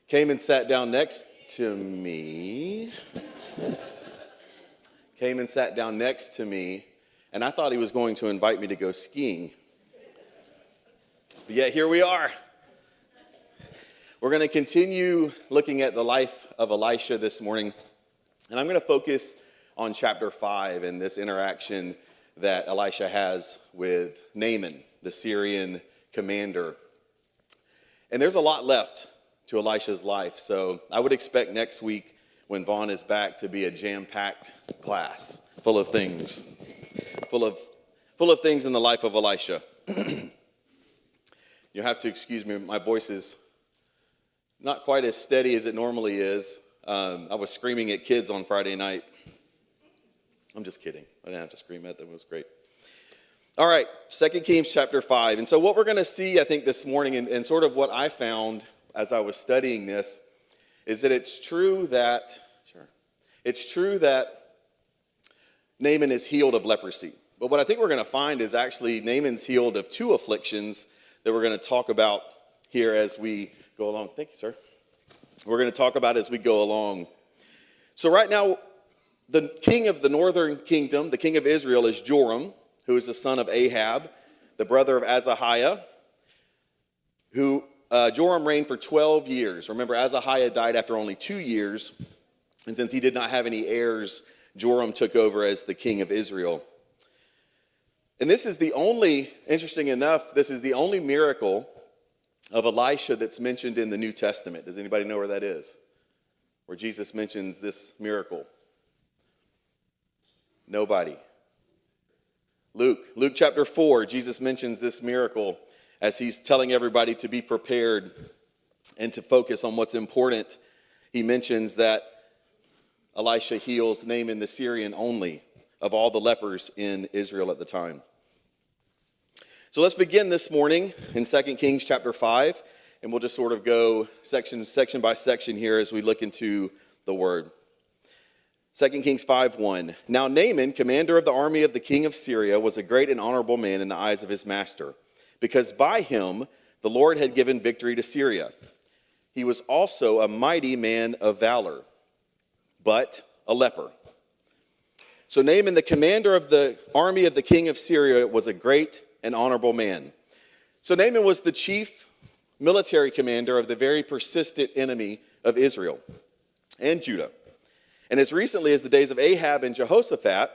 came and sat down next to me. And I thought he was going to invite me to go skiing. But yet here we are. We're going to continue looking at the life of Elisha this morning. And I'm going to focus on chapter 5 and this interaction that Elisha has with Naaman, the Syrian commander. And there's a lot left to Elisha's life. So I would expect next week when Vaughn is back to be a jam-packed class full of things. Full of things in the life of Elisha. You'll have to excuse me, my voice is not quite as steady as it normally is. I was screaming at kids on Friday night. I'm just kidding. I didn't have to scream at them. It was great. All right, 2 Kings chapter 5. And so what we're going to see, I think, this morning, and sort of what I found as I was studying this, is that it's true that Naaman is healed of leprosy. But what I think we're going to find is actually Naaman's healed of two afflictions that we're going to talk about here as we go along. Thank you, sir. We're going to talk about as we go along. So right now, the king of the northern kingdom, the king of Israel, is Joram, who is the son of Ahab, the brother of Ahaziah, who Joram reigned for 12 years. Remember, Ahaziah died after only 2 years, and since he did not have any heirs, Joram took over as the king of Israel. And this is the only, interesting enough, this is the only miracle of Elisha that's mentioned in the New Testament. Does anybody know where that is? Where Jesus mentions this miracle? Nobody. Luke chapter 4, Jesus mentions this miracle as he's telling everybody to be prepared and to focus on what's important. He mentions that Elisha heals Naaman the Syrian only of all the lepers in Israel at the time. So let's begin this morning in 2 Kings chapter 5, and we'll just sort of go section by section here as we look into the word. 2 Kings 5:1. Now Naaman, commander of the army of the king of Syria, was a great and honorable man in the eyes of his master, because by him the Lord had given victory to Syria. He was also a mighty man of valor, but a leper. So Naaman, the commander of the army of the king of Syria, was a great and honorable man. So Naaman was the chief military commander of the very persistent enemy of Israel and Judah. And as recently as the days of Ahab and Jehoshaphat,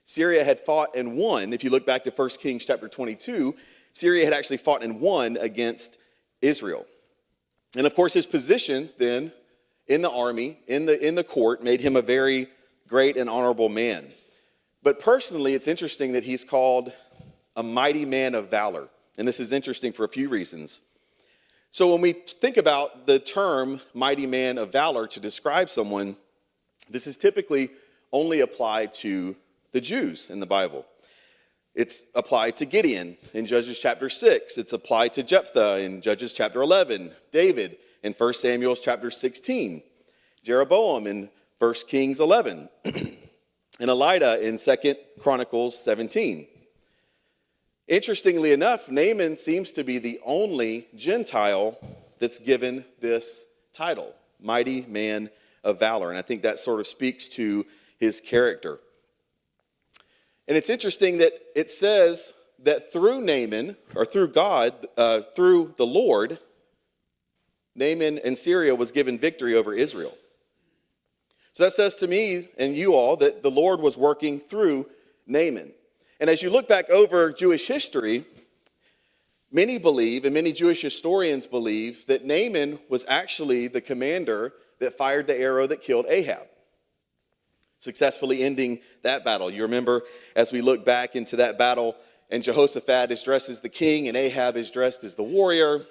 Syria had fought and won. If you look back to 1 Kings chapter 22, Syria had actually fought and won against Israel. And of course, his position then in the army, in the court, made him a very great and honorable man. But personally, it's interesting that he's called a mighty man of valor. And this is interesting for a few reasons. So when we think about the term mighty man of valor to describe someone, this is typically only applied to the Jews in the Bible. It's applied to Gideon in Judges chapter 6. It's applied to Jephthah in Judges chapter 11, David in 1 Samuel chapter 16, Jeroboam in 1 Kings 11, and Elidah in 2 Chronicles 17. Interestingly enough, Naaman seems to be the only Gentile that's given this title, mighty man of valor. And I think that sort of speaks to his character. And it's interesting that it says that through Naaman, or through God, through the Lord, Naaman and Syria was given victory over Israel. So that says to me and you all that the Lord was working through Naaman. And as you look back over Jewish history, many believe, and many Jewish historians believe, that Naaman was actually the commander that fired the arrow that killed Ahab, successfully ending that battle. You remember, as we look back into that battle, and Jehoshaphat is dressed as the king, and Ahab is dressed as the warrior,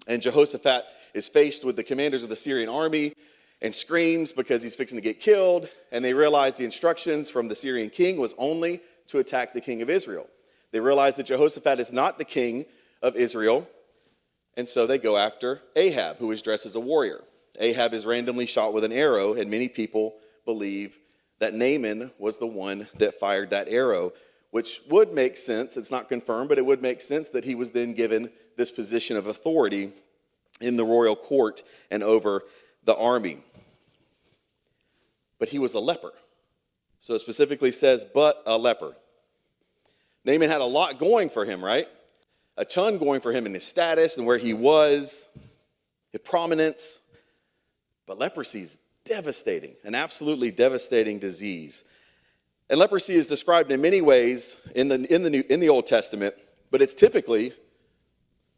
and Jehoshaphat is faced with the commanders of the Syrian army, and screams because he's fixing to get killed, and they realize the instructions from the Syrian king was only to attack the king of Israel. They realize that Jehoshaphat is not the king of Israel, and so they go after Ahab, who is dressed as a warrior. Ahab is randomly shot with an arrow, and many people believe that Naaman was the one that fired that arrow, which would make sense. It's not confirmed, but it would make sense that he was then given this position of authority in the royal court and over the army. But he was a leper. So it specifically says, but a leper. Naaman had a lot going for him, right? A ton going for him in his status and where he was, his prominence. But leprosy is devastating, an absolutely devastating disease. And leprosy is described in many ways in the Old Testament, but it's typically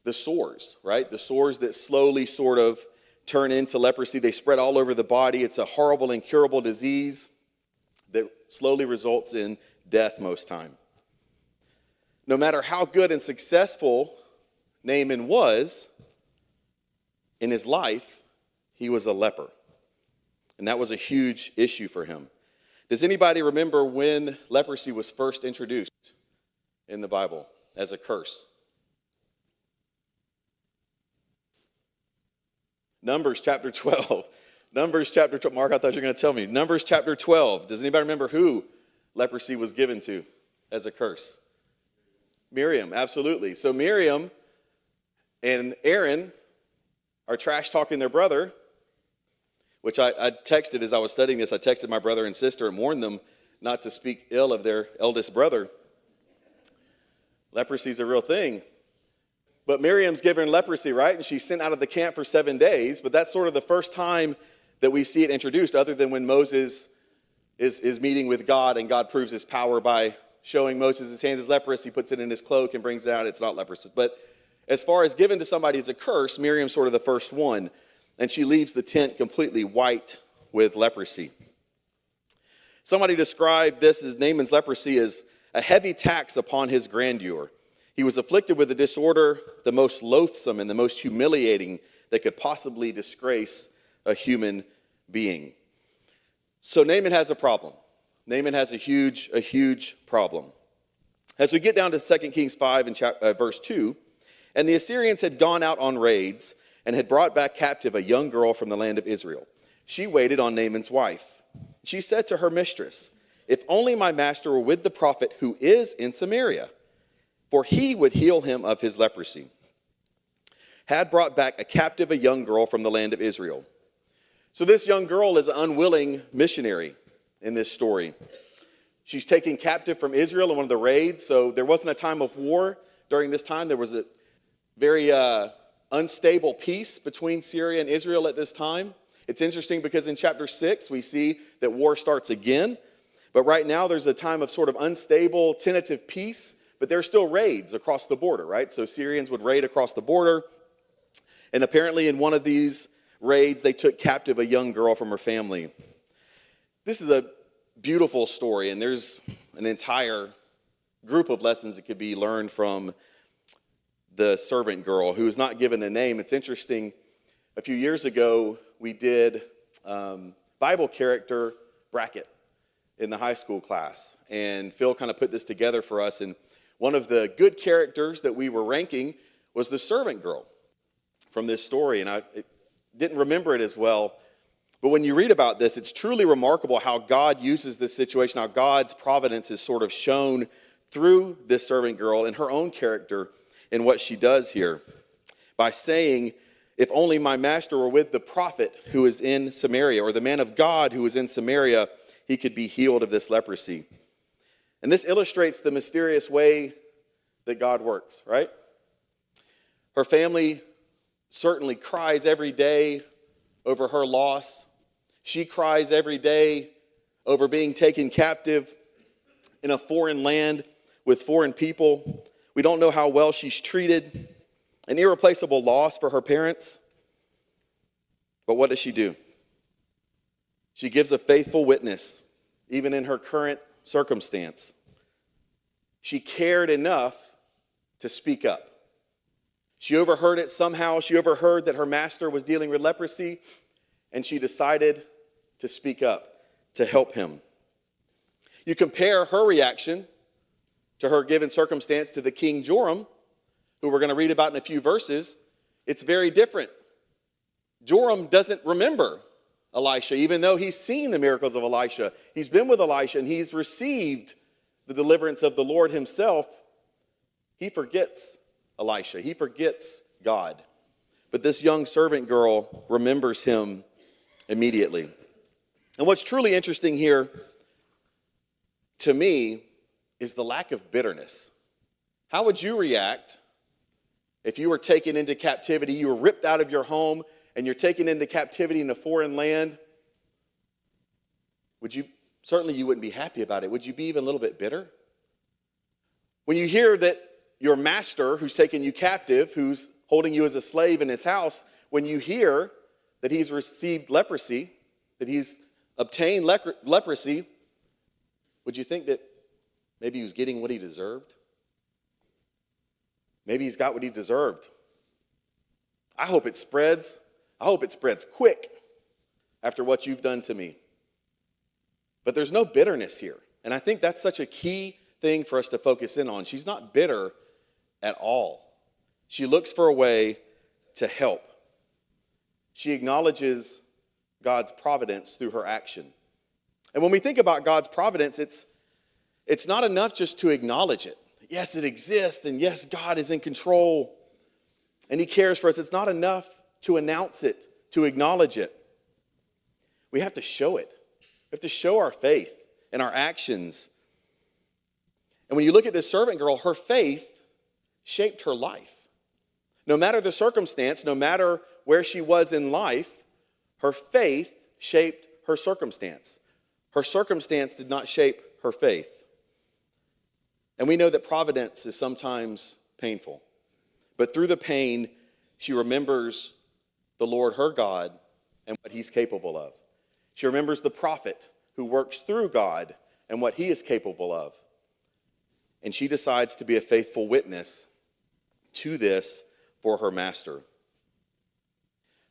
the sores, right? The sores that slowly sort of turn into leprosy. They spread all over the body. It's a horrible, incurable disease that slowly results in death most time. No matter how good and successful Naaman was in his life, he was a leper. And that was a huge issue for him. Does anybody remember when leprosy was first introduced in the Bible as a curse? Numbers chapter 12. Numbers chapter 12. Mark, I thought you were going to tell me. Numbers chapter 12. Does anybody remember who leprosy was given to as a curse? Miriam, absolutely. So Miriam and Aaron are trash talking their brother, which I texted as I was studying this. I texted my brother and sister and warned them not to speak ill of their eldest brother. Leprosy is a real thing. But Miriam's given leprosy, right? And she's sent out of the camp for 7 days. But that's sort of the first time that we see it introduced, other than when Moses is meeting with God and God proves his power by showing Moses his hand is leprous. He puts it in his cloak and brings it out. It's not leprous. But as far as given to somebody as a curse, Miriam's sort of the first one. And she leaves the tent completely white with leprosy. Somebody described this as Naaman's leprosy as a heavy tax upon his grandeur. He was afflicted with a disorder, the most loathsome and the most humiliating that could possibly disgrace a human being. So Naaman has a problem. Naaman has a huge problem. As we get down to 2 Kings 5 and verse 2, and the Assyrians had gone out on raids and had brought back captive a young girl from the land of Israel. She waited on Naaman's wife. She said to her mistress, "If only my master were with the prophet who is in Samaria, for he would heal him of his leprosy." Had brought back a captive, a young girl from the land of Israel. So this young girl is an unwilling missionary in this story. She's taken captive from Israel in one of the raids. So there wasn't a time of war during this time. There was a very unstable peace between Syria and Israel at this time. It's interesting because in chapter 6, we see that war starts again. But right now, there's a time of sort of unstable, tentative peace. But there's still raids across the border, right? So Syrians would raid across the border. And apparently in one of these raids, they took captive a young girl from her family. This is a beautiful story, and there's an entire group of lessons that could be learned from the servant girl who is not given a name. It's interesting. A few years ago, we did Bible character bracket in the high school class. And Phil kind of put this together for us. And one of the good characters that we were ranking was the servant girl from this story. And I didn't remember it as well. But when you read about this, it's truly remarkable how God uses this situation, how God's providence is sort of shown through this servant girl and her own character in what she does here by saying, "If only my master were with the prophet who is in Samaria," or the man of God who is in Samaria, he could be healed of this leprosy. And this illustrates the mysterious way that God works, right? Her family certainly cries every day over her loss. She cries every day over being taken captive in a foreign land with foreign people. We don't know how well she's treated. An irreplaceable loss for her parents. But what does she do? She gives a faithful witness, even in her current circumstance. She cared enough to speak up. She overheard it somehow. She overheard that her master was dealing with leprosy, and she decided to speak up to help him. You compare her reaction to her given circumstance to the King Joram, who we're going to read about in a few verses. It's very different. Joram doesn't remember Elisha, even though he's seen the miracles of Elisha. He's been with Elisha and he's received the deliverance of the Lord himself. He forgets Elisha. He forgets God. But this young servant girl remembers him immediately. And what's truly interesting here to me is the lack of bitterness. How would you react if you were taken into captivity, you were ripped out of your home, and you're taken into captivity in a foreign land? Certainly you wouldn't be happy about it. Would you be even a little bit bitter? When you hear that your master, who's taken you captive, who's holding you as a slave in his house, when you hear that he's received leprosy, that he's obtained leprosy, would you think that maybe he was getting what he deserved? Maybe he's got what he deserved. I hope it spreads. I hope it spreads quick after what you've done to me. But there's no bitterness here. And I think that's such a key thing for us to focus in on. She's not bitter at all. She looks for a way to help. She acknowledges God's providence through her action. And when we think about God's providence, it's not enough just to acknowledge it. Yes, it exists, and yes, God is in control, and he cares for us. It's not enough to announce it, to acknowledge it. We have to show it. We have to show our faith and our actions. And when you look at this servant girl, her faith shaped her life. No matter the circumstance, no matter where she was in life, her faith shaped her circumstance. Her circumstance did not shape her faith. And we know that providence is sometimes painful. But through the pain, she remembers the Lord her God and what he's capable of. She remembers the prophet who works through God and what he is capable of. And she decides to be a faithful witness to this for her master.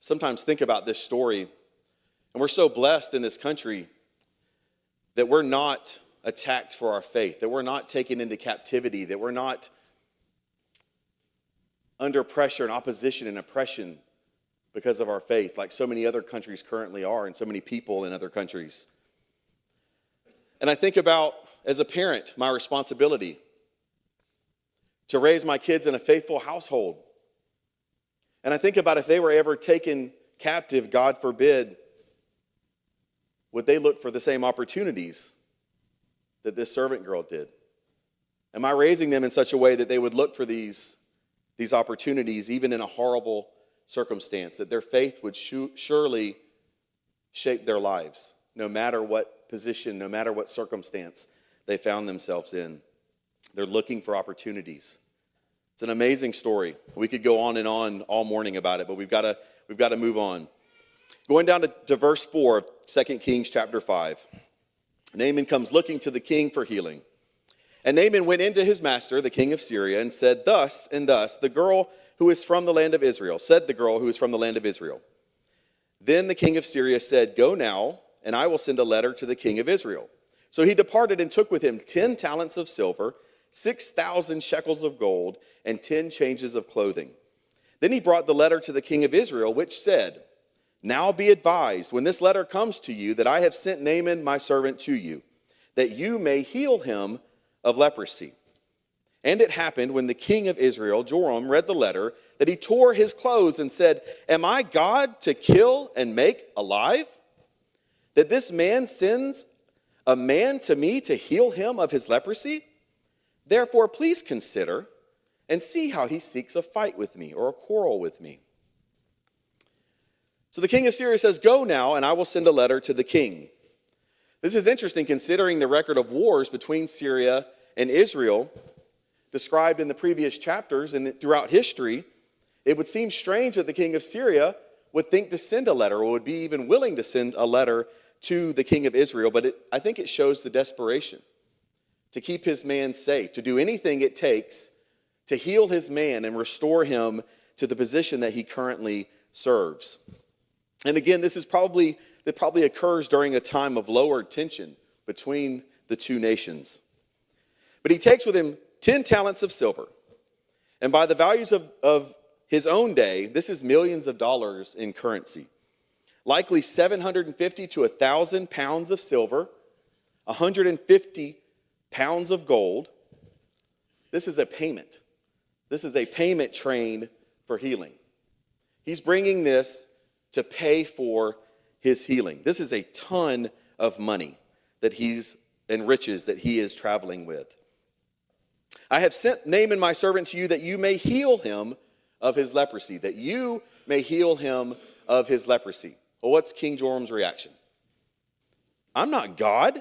Sometimes think about this story, and we're so blessed in this country that we're not attacked for our faith, that we're not taken into captivity, that we're not under pressure and opposition and oppression because of our faith, like so many other countries currently are, and so many people in other countries. And I think about, as a parent, my responsibility to raise my kids in a faithful household. And I think about if they were ever taken captive, God forbid, would they look for the same opportunities that this servant girl did? Am I raising them in such a way that they would look for these opportunities, even in a horrible circumstance, that their faith would surely shape their lives, no matter what position, no matter what circumstance they found themselves in? They're looking for opportunities. It's an amazing story. We could go on and on all morning about it, but we've got to move on. Going down to verse 4 of 2 Kings chapter 5. Naaman comes looking to the king for healing. And Naaman went into his master, the king of Syria, and said, "Thus and thus, the girl who is from the land of Israel," said the girl who is from the land of Israel. Then the king of Syria said, "Go now, and I will send a letter to the king of Israel." So he departed and took with him 10 talents of silver, 6,000 shekels of gold, and 10 changes of clothing. Then he brought the letter to the king of Israel, which said, "Now be advised, when this letter comes to you, that I have sent Naaman my servant to you, that you may heal him of leprosy." And it happened when the king of Israel, Joram, read the letter, that he tore his clothes and said, "Am I God to kill and make alive? That this man sends a man to me to heal him of his leprosy? Therefore, please consider and see how he seeks a fight with me or a quarrel with me." So the king of Syria says, "Go now, and I will send a letter to the king." This is interesting considering the record of wars between Syria and Israel described in the previous chapters and throughout history. It would seem strange that the king of Syria would think to send a letter, or would be even willing to send a letter to the king of Israel. But I think it shows the desperation to keep his man safe, to do anything it takes to heal his man and restore him to the position that he currently serves. And again, that probably occurs during a time of lower tension between the two nations. But he takes with him 10 talents of silver. And by the values of his own day, this is millions of dollars in currency. Likely 750 to 1,000 pounds of silver, 150 pounds of gold. This is a payment. This is a payment train for healing. He's bringing this to pay for his healing. This is a ton of money and riches that he is traveling with. I have sent Naaman my servant to you that you may heal him of his leprosy. That you may heal him of his leprosy. Well, what's King Joram's reaction? I'm not God.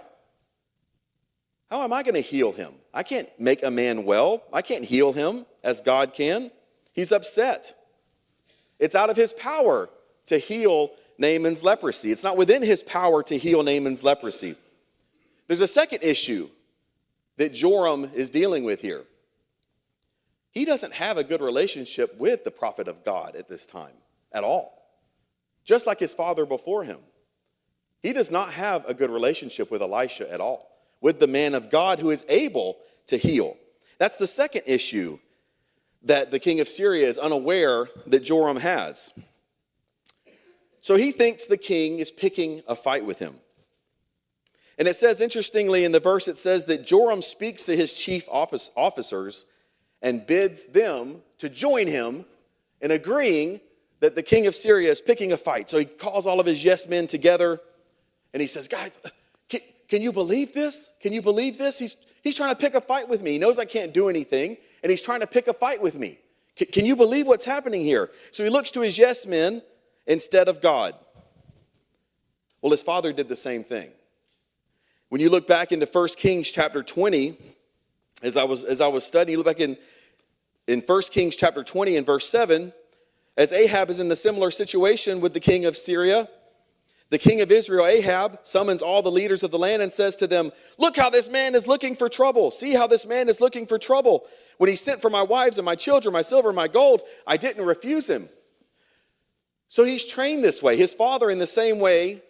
How am I going to heal him? I can't make a man well. I can't heal him as God can. He's upset. It's out of his power to heal Naaman's leprosy. It's not within his power to heal Naaman's leprosy. There's a second issue that Joram is dealing with here. He doesn't have a good relationship with the prophet of God at this time at all. Just like his father before him. He does not have a good relationship with Elisha at all, with the man of God who is able to heal. That's the second issue that the king of Syria is unaware that Joram has. So he thinks the king is picking a fight with him. And it says, interestingly, in the verse, it says that Joram speaks to his chief officers and bids them to join him in agreeing that the king of Syria is picking a fight. So he calls all of his yes men together and he says, guys, can you believe this? Can you believe this? He's trying to pick a fight with me. He knows I can't do anything, and he's trying to pick a fight with me. Can you believe what's happening here? So he looks to his yes men instead of God. Well, his father did the same thing. When you look back into 1 Kings chapter 20, as I was studying, you look back in 1 Kings chapter 20 and verse 7, as Ahab is in the similar situation with the king of Syria, the king of Israel, Ahab, summons all the leaders of the land and says to them, look how this man is looking for trouble. See how this man is looking for trouble. When he sent for my wives and my children, my silver and my gold, I didn't refuse him. So he's trained this way. His father, in the same way,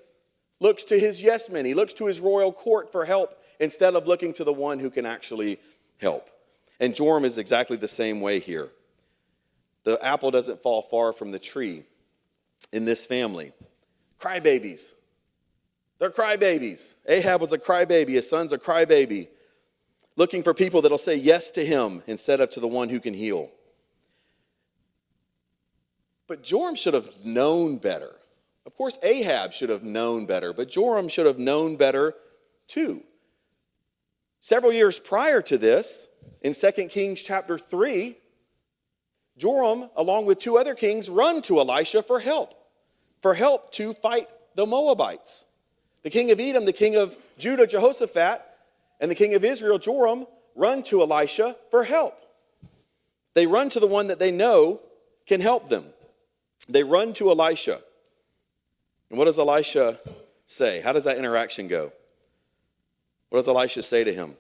looks to his yes men. He looks to his royal court for help instead of looking to the one who can actually help. And Joram is exactly the same way here. The apple doesn't fall far from the tree in this family. Crybabies. They're crybabies. Ahab was a crybaby. His son's a crybaby. Looking for people that'll say yes to him instead of to the one who can heal. But Joram should have known better. Of course, Ahab should have known better, but Joram should have known better too. Several years prior to this, in 2 Kings chapter 3, Joram, along with two other kings, run to Elisha for help to fight the Moabites. The king of Edom, the king of Judah, Jehoshaphat, and the king of Israel, Joram, run to Elisha for help. They run to the one that they know can help them. They run to Elisha. And what does Elisha say? How does that interaction go? What does Elisha say to him?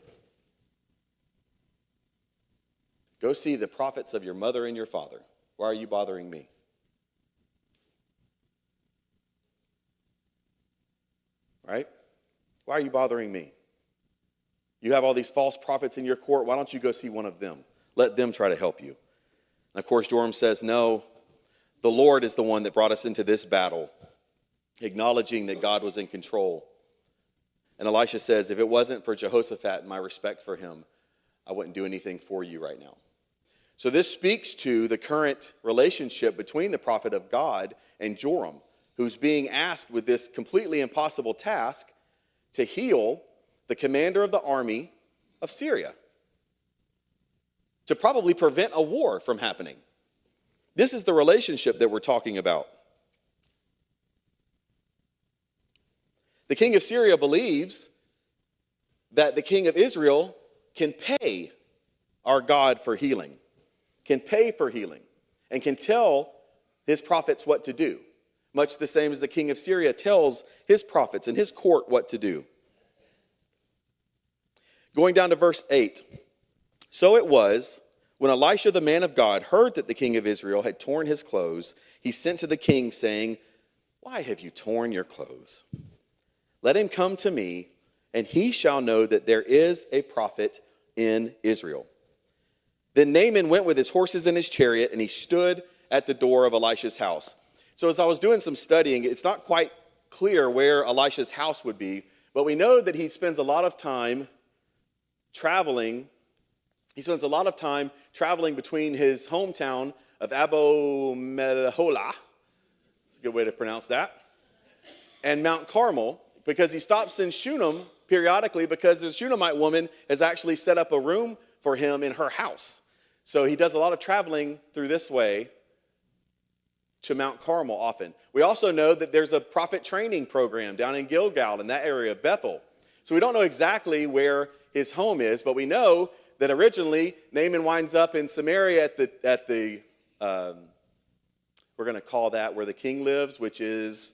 Go see the prophets of your mother and your father. Why are you bothering me? Right? Why are you bothering me? You have all these false prophets in your court. Why don't you go see one of them? Let them try to help you. And of course, Joram says, no, the Lord is the one that brought us into this battle, acknowledging that God was in control. And Elisha says, if it wasn't for Jehoshaphat and my respect for him, I wouldn't do anything for you right now. So this speaks to the current relationship between the prophet of God and Joram, who's being asked with this completely impossible task to heal the commander of the army of Syria, to probably prevent a war from happening. This is the relationship that we're talking about. The king of Syria believes that the king of Israel can pay our God for healing, can pay for healing, and can tell his prophets what to do, much the same as the king of Syria tells his prophets and his court what to do. Going down to verse 8. So it was, when Elisha the man of God heard that the king of Israel had torn his clothes, he sent to the king, saying, why have you torn your clothes? Let him come to me, and he shall know that there is a prophet in Israel. Then Naaman went with his horses and his chariot, and he stood at the door of Elisha's house. So as I was doing some studying, it's not quite clear where Elisha's house would be, but we know that he spends a lot of time traveling. He spends a lot of time traveling between his hometown of Abel-Meholah. That's a good way to pronounce that. And Mount Carmel, because he stops in Shunem periodically because the Shunammite woman has actually set up a room for him in her house. So he does a lot of traveling through this way to Mount Carmel often. We also know that there's a prophet training program down in Gilgal, in that area of Bethel. So we don't know exactly where his home is, but we know that originally Naaman winds up in Samaria at the we're going to call that where the king lives, which is,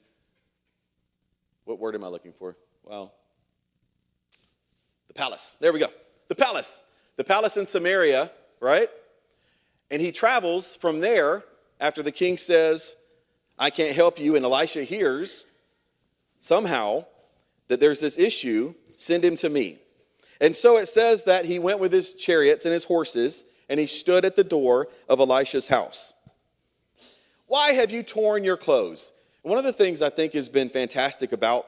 what word am I looking for? Well, the palace. There we go. The palace. The palace in Samaria, right? And he travels from there after the king says, I can't help you, and Elisha hears somehow that there's this issue, send him to me. And so it says that he went with his chariots and his horses, and he stood at the door of Elisha's house. Why have you torn your clothes? One of the things I think has been fantastic about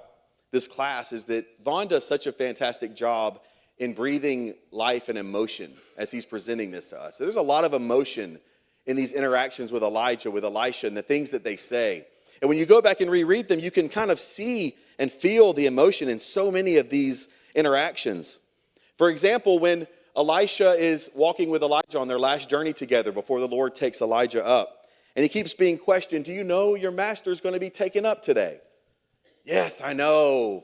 this class is that Vaughn does such a fantastic job in breathing life and emotion as he's presenting this to us. So there's a lot of emotion in these interactions with Elijah, with Elisha, and the things that they say. And when you go back and reread them, you can kind of see and feel the emotion in so many of these interactions. For example, when Elisha is walking with Elijah on their last journey together before the Lord takes Elijah up, and he keeps being questioned, do you know your master's going to be taken up today? Yes, I know.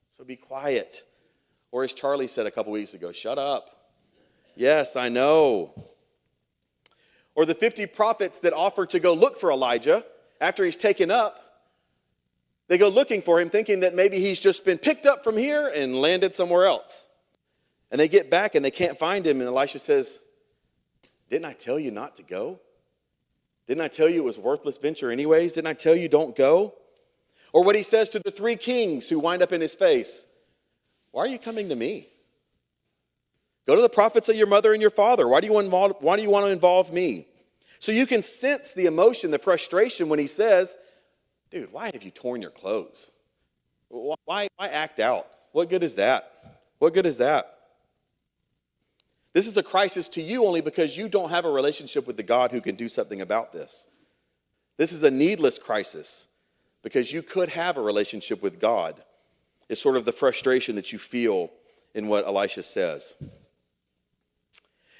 So be quiet. Or as Charlie said a couple weeks ago, shut up. Yes, I know. Or the 50 prophets that offer to go look for Elijah after he's taken up. They go looking for him thinking that maybe he's just been picked up from here and landed somewhere else. And they get back and they can't find him. And Elisha says, didn't I tell you not to go? Didn't I tell you it was a worthless venture anyways? Didn't I tell you don't go? Or what he says to the 3 kings who wind up in his face. Why are you coming to me? Go to the prophets of your mother and your father. Why do you want to involve me? So you can sense the emotion, the frustration when he says, dude, why have you torn your clothes? Why act out? What good is that? What good is that? This is a crisis to you only because you don't have a relationship with the God who can do something about this. This is a needless crisis because you could have a relationship with God. It's sort of the frustration that you feel in what Elisha says.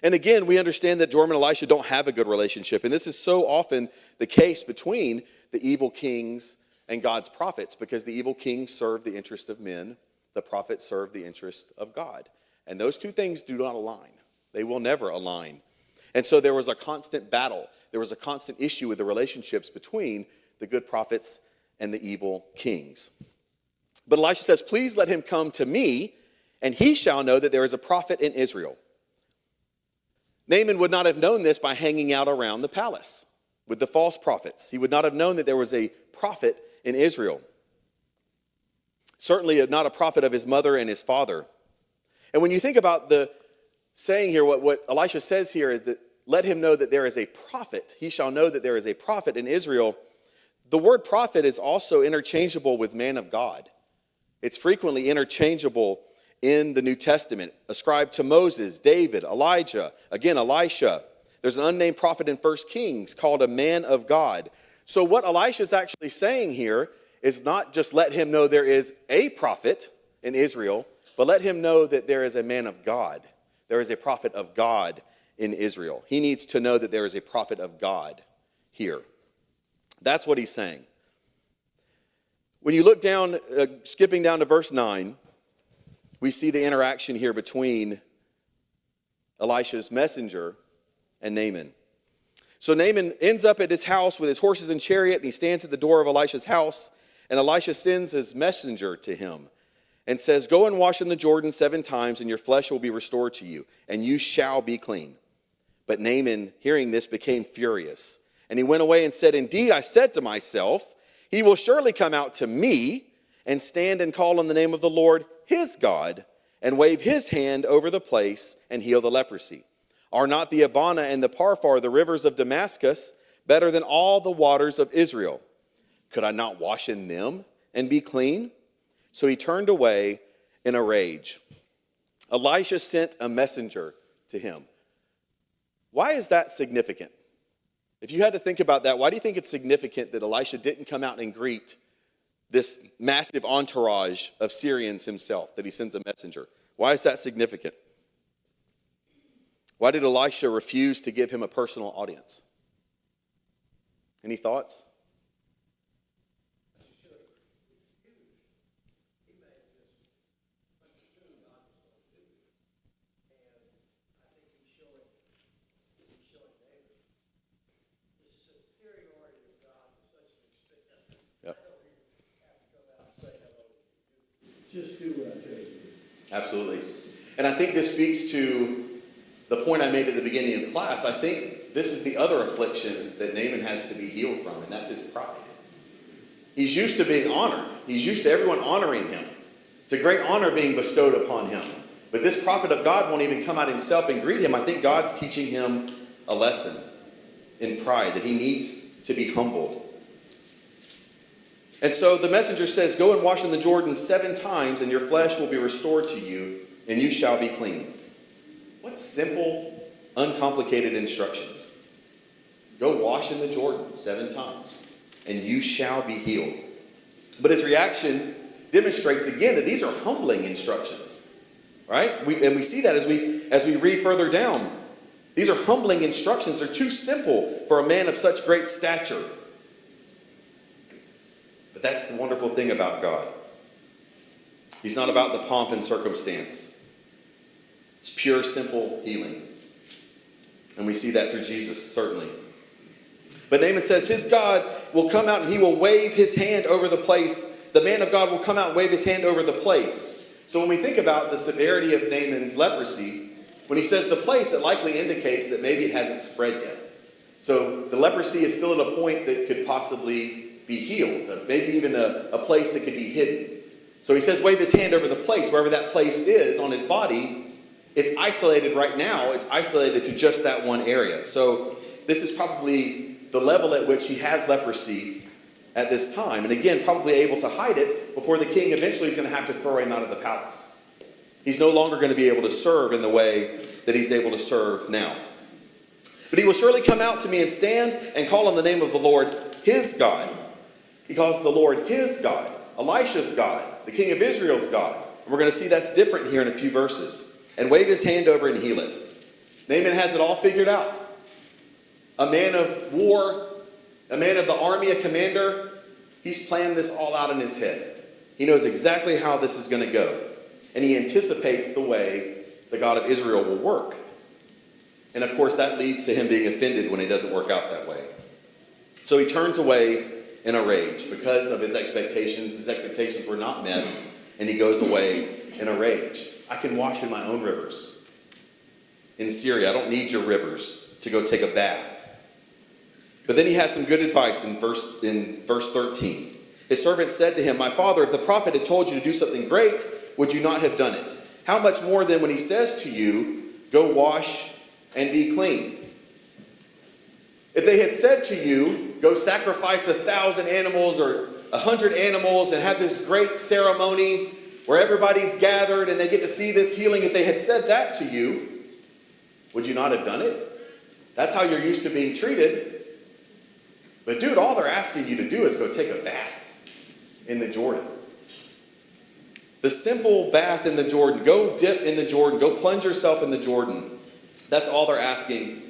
And again, we understand that Joram and Elisha don't have a good relationship. And this is so often the case between the evil kings and God's prophets because the evil kings serve the interest of men, the prophets serve the interest of God. And those two things do not align. They will never align. And so there was a constant battle. There was a constant issue with the relationships between the good prophets and the evil kings. But Elisha says, please let him come to me, and he shall know that there is a prophet in Israel. Naaman would not have known this by hanging out around the palace with the false prophets. He would not have known that there was a prophet in Israel. Certainly not a prophet of his mother and his father. And when you think about the saying here, what Elisha says here is that let him know that there is a prophet. He shall know that there is a prophet in Israel. The word prophet is also interchangeable with man of God. It's frequently interchangeable in the New Testament, ascribed to Moses, David, Elijah, again, Elisha. There's an unnamed prophet in 1 Kings called a man of God. So what Elisha is actually saying here is not just let him know there is a prophet in Israel, but let him know that there is a man of God. There is a prophet of God in Israel. He needs to know that there is a prophet of God here. That's what he's saying. When you look down, skipping down to verse 9, we see the interaction here between Elisha's messenger and Naaman. So Naaman ends up at his house with his horses and chariot, and he stands at the door of Elisha's house, and Elisha sends his messenger to him and says, go and wash in the Jordan 7 times, and your flesh will be restored to you, and you shall be clean. But Naaman, hearing this, became furious, and he went away and said, indeed, I said to myself, he will surely come out to me and stand and call on the name of the Lord his God and wave his hand over the place and heal the leprosy. Are not the Abana and the Parfar, the rivers of Damascus, better than all the waters of Israel? Could I not wash in them and be clean? So he turned away in a rage. Elisha sent a messenger to him. Why is that significant? If you had to think about that, why do you think it's significant that Elisha didn't come out and greet this massive entourage of Syrians himself, that he sends a messenger? Why is that significant? Why did Elisha refuse to give him a personal audience? Any thoughts? Yep. Just do what I tell you. Absolutely. And I think this speaks to the point I made at the beginning of class. I think this is the other affliction that Naaman has to be healed from, and that's his pride. He's used to being honored. He's used to everyone honoring him, to great honor being bestowed upon him. But this prophet of God won't even come out himself and greet him. I think God's teaching him a lesson in pride, that he needs to be humbled. And so the messenger says, go and wash in the Jordan 7 times, and your flesh will be restored to you, and you shall be clean. What simple, uncomplicated instructions. Go wash in the Jordan 7 times, and you shall be healed. But his reaction demonstrates again that these are humbling instructions, right? We see that as we read further down. These are humbling instructions. They're too simple for a man of such great stature. But that's the wonderful thing about God. He's not about the pomp and circumstance. It's pure, simple healing. And we see that through Jesus, certainly. But Naaman says his God will come out and he will wave his hand over the place. The man of God will come out and wave his hand over the place. So when we think about the severity of Naaman's leprosy, when he says the place, it likely indicates that maybe it hasn't spread yet. So the leprosy is still at a point that could possibly be healed, maybe even a place that could be hidden. So he says wave his hand over the place, wherever that place is on his body. It's isolated right now. It's isolated to just that one area. So this is probably the level at which he has leprosy at this time. And again, probably able to hide it before the king eventually is going to have to throw him out of the palace. He's no longer going to be able to serve in the way that he's able to serve now. But he will surely come out to me and stand and call on the name of the Lord his God. He calls the Lord his God, Elisha's God, the king of Israel's God. And we're going to see that's different here in a few verses. And wave his hand over and heal it. Naaman has it all figured out. A man of war, a man of the army, a commander, he's planned this all out in his head. He knows exactly how this is going to go. And he anticipates the way the God of Israel will work. And of course, that leads to him being offended when it doesn't work out that way. So he turns away in a rage because of his expectations. His expectations were not met, and he goes away in a rage. I can wash in my own rivers. In Syria, I don't need your rivers to go take a bath. But then he has some good advice in verse 13. His servant said to him, my father, if the prophet had told you to do something great, would you not have done it? How much more then when he says to you, go wash and be clean? If they had said to you, go sacrifice 1,000 animals or 100 animals and have this great ceremony where everybody's gathered and they get to see this healing, if they had said that to you, would you not have done it? That's how you're used to being treated. But dude, all they're asking you to do is go take a bath in the Jordan. The simple bath in the Jordan. Go dip in the Jordan. Go plunge yourself in the Jordan. That's all they're asking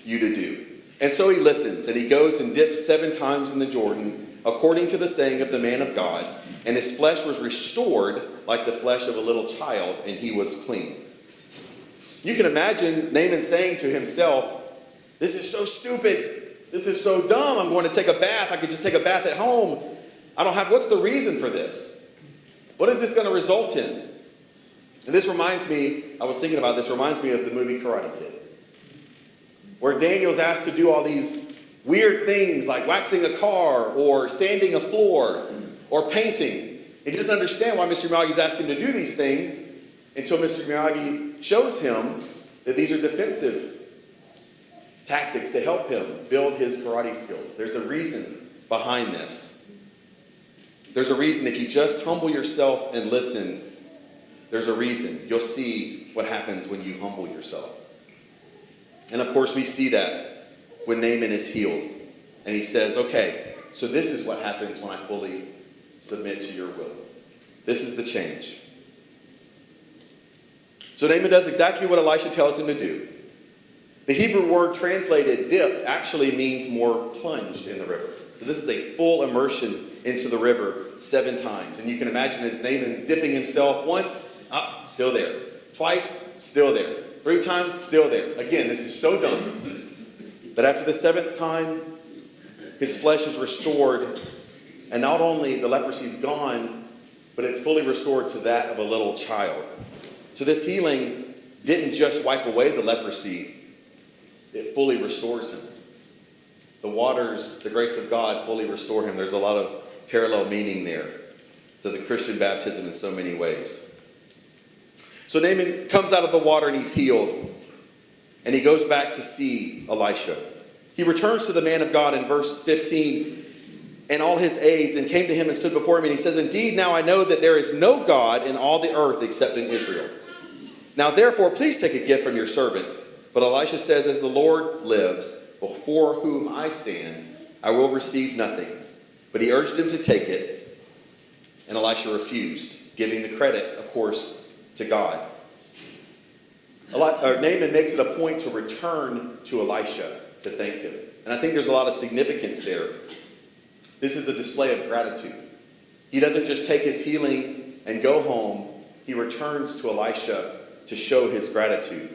you to do. And so he listens, and he goes and dips 7 times in the Jordan, according to the saying of the man of God, and his flesh was restored like the flesh of a little child, and he was clean. You can imagine Naaman saying to himself, this is so stupid. This is so dumb. I'm going to take a bath. I could just take a bath at home. What's the reason for this? What is this going to result in? And this reminds me, I was thinking about this, reminds me of the movie Karate Kid, where Daniel's asked to do all these weird things like waxing a car or sanding a floor or painting. He doesn't understand why Mr. Miyagi's asking him to do these things until Mr. Miyagi shows him that these are defensive tactics to help him build his karate skills. There's a reason behind this. There's a reason. If you just humble yourself and listen, there's a reason. You'll see what happens when you humble yourself. And of course, we see that when Naaman is healed. And he says, okay, so this is what happens when I fully submit to your will. This is the change. So Naaman does exactly what Elisha tells him to do. The Hebrew word translated dipped actually means more plunged in the river. So this is a full immersion into the river 7 times. And you can imagine as Naaman's dipping himself once, still there. Twice, still there. 3 times, still there. Again, this is so done. But after the 7th time, his flesh is restored. And not only the leprosy is gone, but it's fully restored to that of a little child. So this healing didn't just wipe away the leprosy, it fully restores him. The waters, the grace of God fully restore him. There's a lot of parallel meaning there to the Christian baptism in so many ways. So Naaman comes out of the water and he's healed. And he goes back to see Elisha. He returns to the man of God in verse 15 and all his aides and came to him and stood before him. And he says, indeed, now I know that there is no God in all the earth except in Israel. Now therefore, please take a gift from your servant. But Elisha says, as the Lord lives, before whom I stand, I will receive nothing. But he urged him to take it, and Elisha refused, giving the credit, of course, to God. Naaman makes it a point to return to Elisha to thank him. And I think there's a lot of significance there. This is a display of gratitude. He doesn't just take his healing and go home. He returns to Elisha to show his gratitude.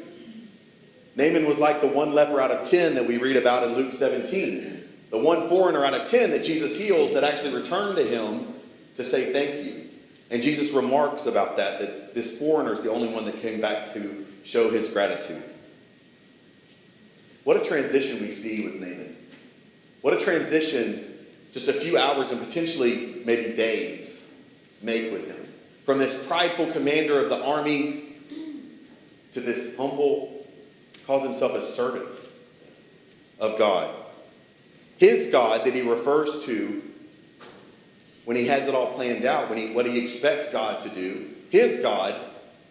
Naaman was like the one leper out of 10 that we read about in Luke 17. The one foreigner out of 10 that Jesus heals that actually returned to him to say thank you. And Jesus remarks about that this foreigner is the only one that came back to show his gratitude. What a transition we see with Naaman. What a transition just a few hours and potentially maybe days make with him. From this prideful commander of the army to this humble, calls himself a servant of God. His God that he refers to when he has it all planned out, what he expects God to do, his God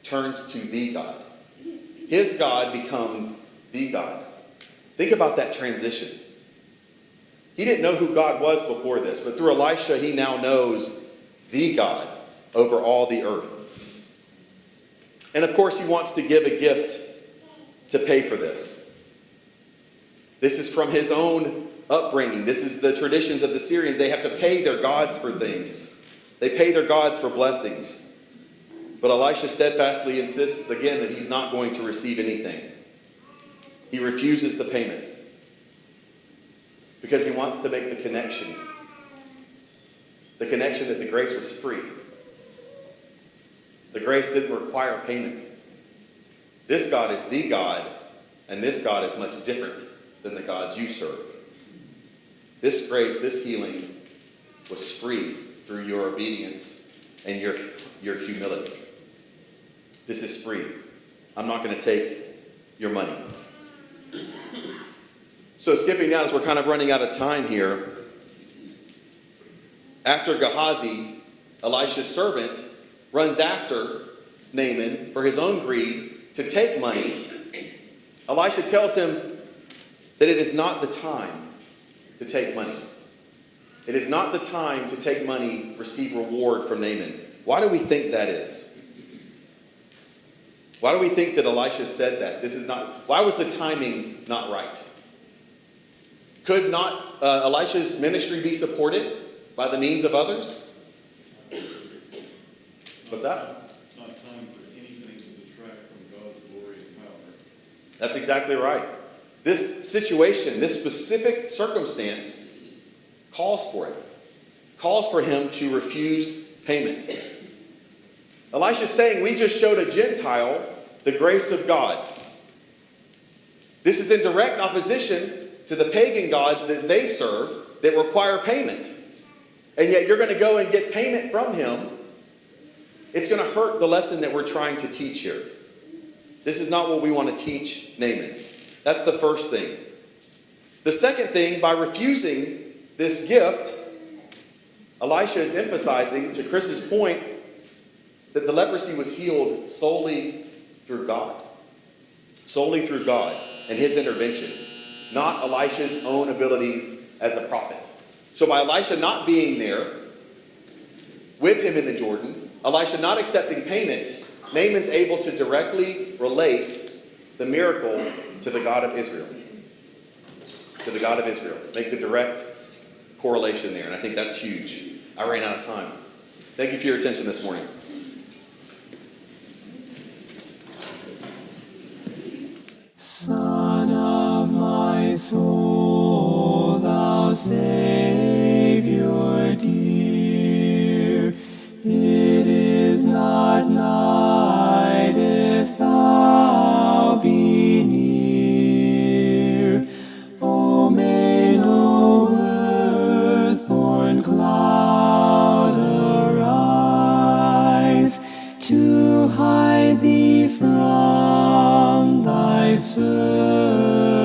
turns to the God. His God becomes the God. Think about that transition. He didn't know who God was before this, but through Elisha, he now knows the God over all the earth. And of course, he wants to give a gift to pay for this. This is from his own upbringing. This is the traditions of the Syrians. They have to pay their gods for things. They pay their gods for blessings. But Elisha steadfastly insists again that he's not going to receive anything. He refuses the payment because he wants to make the connection. The connection that the grace was free. The grace didn't require payment. This God is the God, and this God is much different than the gods you serve. This grace, this healing, was free through your obedience and your humility. This is free. I'm not going to take your money. So skipping down as we're kind of running out of time here. After Gehazi, Elisha's servant, runs after Naaman for his own greed to take money, Elisha tells him that it is not the time to take money. It is not the time to take money, receive reward from Naaman. Why do we think that is? Why do we think that Elisha said that? Why was the timing not right? Could not Elisha's ministry be supported by the means of others? What's that? It's not time for anything to detract from God's glory and power. That's exactly right. This situation, this specific circumstance calls for it. Calls for him to refuse payment. Elisha's saying, we just showed a Gentile the grace of God. This is in direct opposition to the pagan gods that they serve that require payment. And yet you're going to go and get payment from him. It's going to hurt the lesson that we're trying to teach here. This is not what we want to teach Naaman. That's the first thing. The second thing, by refusing this gift, Elisha is emphasizing, to Chris's point, that the leprosy was healed solely through God. Solely through God and his intervention. not Elisha's own abilities as a prophet. So by Elisha not being there with him in the Jordan, Elisha not accepting payment, Naaman's able to directly relate the miracle to the God of Israel. To the God of Israel. Make the direct correlation there. And I think that's huge. I ran out of time. Thank you for your attention this morning. Son of my soul, thou Savior dear, it is not night if thou be near. O may no earth-born cloud arise to hide thee from thy servant.